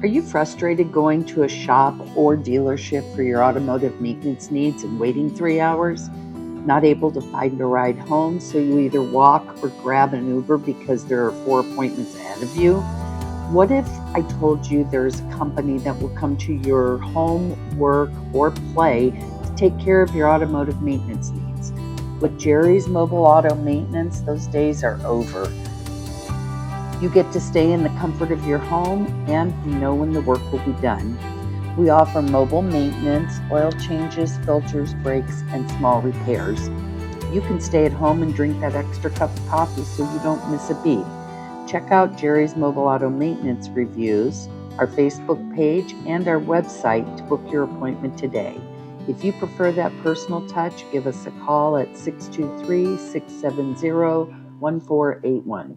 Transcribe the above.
Are you frustrated going to a shop or dealership for your automotive maintenance needs and waiting 3 hours? Not able to find a ride home, so you either walk or grab an Uber because there are 4 appointments ahead of you? What if I told you there's a company that will come to your home, work, or play to take care of your automotive maintenance needs? With Jerry's Mobile Auto Maintenance, those days are over. You get to stay in the comfort of your home and you know when the work will be done. We offer mobile maintenance, oil changes, filters, brakes, and small repairs. You can stay at home and drink that extra cup of coffee so you don't miss a beat. Check out Jerry's Mobile Auto Maintenance reviews, our Facebook page, and our website to book your appointment today. If you prefer that personal touch, give us a call at 623-670-1481.